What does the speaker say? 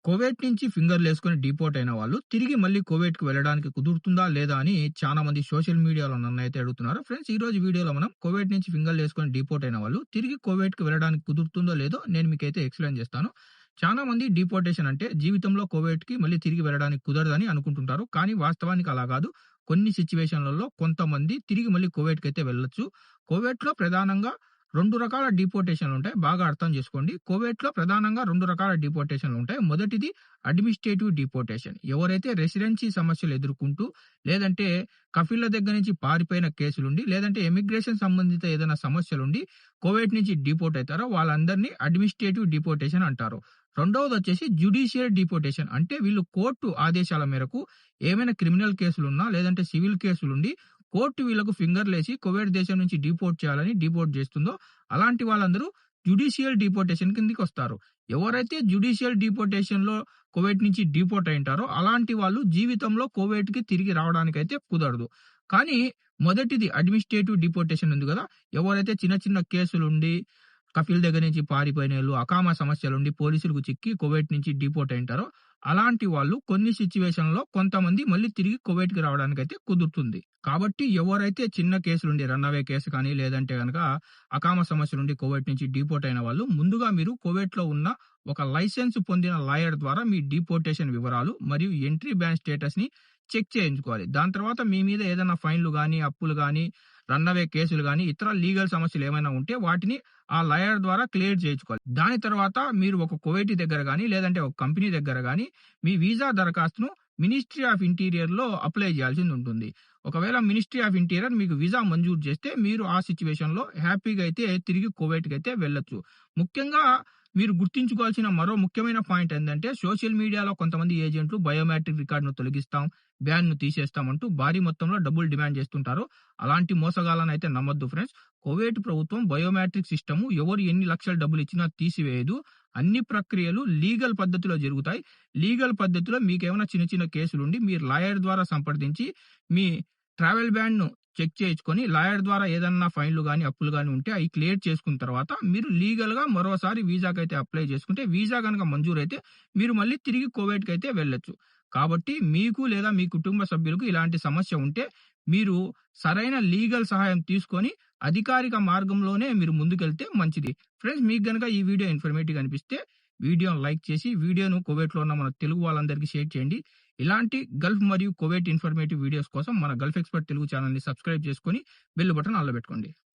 Kuwait నుంచి ఫింగర్‌లేసుకొని deport అయిన వాళ్ళు తిరిగి మళ్ళీ కువైట్‌కి వెళ్ళడానికి కుదురుతుందా? లేదా? అని చాలా మంది సోషల్ మీడియాలో నన్నైతే అడుగుతున్నారు. ఫ్రెండ్స్ ఈరోజు వీడియోలో మనం కువైట్ నుంచి ఫింగర్‌లేసుకొని డిపోర్ట్ అయిన వాళ్ళు తిరిగి కువైట్‌కి వెళ్ళడానికి కుదురుతుందో లేదో నేను మీకైతే ఎక్స్‌ప్లెయిన్ చేస్తాను. చాలా మంది డిపోర్టేషన్ అంటే జీవితంలో కువైట్‌కి మళ్ళీ తిరిగి వెళ్ళడానికి కుదరదని అనుకుంటుంటారు. కానీ వాస్తవానికి అలా కాదు. కొన్ని సిట్యుయేషన్‌లలో కొంతమంది తిరిగి మళ్ళీ కువైట్‌కైతే వెళ్ళొచ్చు. కువైట్‌లో ప్రధానంగా 2 రకాల డిపోర్టేషన్‌లుంటాయి. బాగా అర్థం చేసుకోండి. కువైట్‌లో ప్రధానంగా 2 రకాల డిపోర్టేషన్‌లుంటాయి. మొదటిది అడ్మినిస్ట్రేటివ్ డిపోర్టేషన్. ఎవరైతే రెసిడెన్సీ సమస్యలు ఎదుర్కొంటూ, లేదంటే కఫీల్‌ల దగ్గర నుంచి పారిపోయిన కేసులుండి, లేదంటే ఎమిగ్రేషన్ సంబంధిత ఏదైనా సమస్యలుండి కువైట్ నుంచి డిపోర్ట్ అయితారో వాళ్ళందరినీ అడ్మినిస్ట్రేటివ్ డిపోర్టేషన్ అంటారు. రెండవదొచ్చేసి జ్యుడిషియల్ డిపోర్టేషన్. అంటే వీళ్ళు కోర్టు ఆదేశాల మేరకు ఏమైనా క్రిమినల్ కేసులున్నా, లేదంటే సివిల్ కేసులుండి కోర్టు వీళ్ళకు ఫింగర్‌లేసి కువైట్ దేశం నుంచి డిపోర్ట్ చేయాలని డిపోర్ట్ చేస్తుందో, అలాంటి వాళ్ళందరూ జ్యుడిషియల్ డిపోర్టేషన్ కిందికొస్తారు. ఎవరైతే జ్యుడిషియల్ డిపోర్టేషన్‌లో కువైట్ నుంచి డిపోర్ట్ అయ్యుంటారో, అలాంటి వాళ్ళు జీవితంలో కువైట్‌కి తిరిగి రావడానికైతే కుదరదు. కానీ మొదటిది అడ్మినిస్ట్రేటివ్ డిపోర్టేషన్ ఉంది గదా! ఎవరైతే చిన్న చిన్న కేసులుండి, కఫీల్ దగ్గర నుంచి పారిపోయినోళ్ళు, అకామా సమస్యలుండి పోలీసులకు చిక్కి కువైట్ నుంచి డిపోర్ట్ అయ్యుంటారో, అలాంటి వాళ్ళు కొన్ని సిట్యుయేషన్‌లో కొంతమంది మళ్ళీ తిరిగి కువైట్‌కి రావడానికైతే కుదురుతుంది. కాబట్టి ఎవరైతే చిన్న కేసులుండి రన్‌అవే కేసు కానీ, లేదంటే గనక అకామా సమస్యలుండి కువైట్ నుంచి డిపోర్ట్ అయిన వాళ్ళు ముందుగా మీరు కువైట్‌లో ఉన్న ఒక లైసెన్స్ పొందిన లాయర్ ద్వారా మీ డిపోర్టేషన్ వివరాలు మరియు ఎంట్రీ బ్యాన్ స్టేటస్‌ని చెక్ చేయించుకోవాలి. దాని తర్వాత మీ మీద ఏదైనా ఫైన్‌లు గాని, అప్పులు గాని, రన్‌అవే కేసులు గాని, ఇతర లీగల్ సమస్యలేమైనా ఉంటే వాటిని ఆ లాయర్ ద్వారా క్లియర్ చేయించుకోవాలి. దాని తర్వాత మీరు ఒక కువైటీ దగ్గర గాని, లేదంటే ఒక కంపెనీ దగ్గర గాని మీ వీసా దరఖాస్తును మినిస్ట్రీ ఆఫ్ ఇంటీరియర్‌లో అప్లై చేయాల్సిందుంటుంది. ఒకవేళ మినిస్ట్రీ ఆఫ్ ఇంటీరియర్ మీకు వీసా మంజూరు చేస్తే మీరు ఆ సిట్యుయేషన్‌లో హ్యాపీగా అయితే తిరిగి కువైట్‌కైతే వెళ్ళొచ్చు. ముఖ్యంగా మీరు గుర్తుంచుకోవాల్సిన మరో ముఖ్యమైన పాయింట్ ఏందంటే సోషల్ మీడియాలో కొంతమంది ఏజెంట్లు బయోమెట్రిక్ రికార్డ్‌ను తొలగిస్తాం, బ్యాన్‌ను తీసేస్తాం అంటూ భారీ మొత్తంలో డబ్బులు డిమాండ్ చేస్తుంటారు. అలాంటి మోసగాళ్ళనైతే నమ్మొద్దు ఫ్రెండ్స్. కువైట్ ప్రభుత్వం బయోమెట్రిక్ సిస్టమ్ ఎవరు ఎన్ని లక్షల డబ్బులిచ్చినా తీసివేయదు. అన్ని ప్రక్రియలు లీగల్ పద్ధతిలో జరుగుతాయి. లీగల్ పద్ధతిలో మీకేమైనా చిన్న చిన్న కేసులుండి మీరు లాయర్ ద్వారా సంప్రదించి మీ ట్రావెల్ బ్యాన్‌ను చెక్ చేయించుకొని లాయర్ ద్వారా ఏదన్నా ఫైన్‌లు గాని, అప్పులు గాని ఉంటే అయి క్లియర్ చేసుకున్న తర్వాత మీరు లీగల్‌గా మరోసారి వీసాకైతే అప్లై చేసుకుంటే వీసా గనక మంజూరైతే మీరు మళ్ళీ తిరిగి కువైట్‌కైతే వెళ్ళొచ్చు. కాబట్టి మీకు లేదా మీ కుటుంబ సభ్యులకు ఇలాంటి సమస్య ఉంటే మీరు సరైన లీగల్ సహాయం తీసుకొని అధికారిక మార్గంలోనే మీరు ముందుకెళ్తే మంచిది. ఫ్రెండ్స్ మీకు గనక ఈ వీడియో ఇన్ఫర్మేటివ్‌గా అనిపిస్తే వీడియోను లైక్ చేసి వీడియోను కువైట్‌లో ఉన్న మన తెలుగు వాళ్ళందరికీ షేర్ చేయండి. ఇలాంటి గల్ఫ్ మరియు కువైట్ ఇన్ఫర్మేటివ్ వీడియోస్ కోసం మన గల్ఫ్ ఎక్స్‌పర్ట్ తెలుగు ఛానెల్‌ని సబ్స్క్రైబ్ చేసుకొని బెల్ బటన్ ఆన్‌లో పెట్టుకోండి.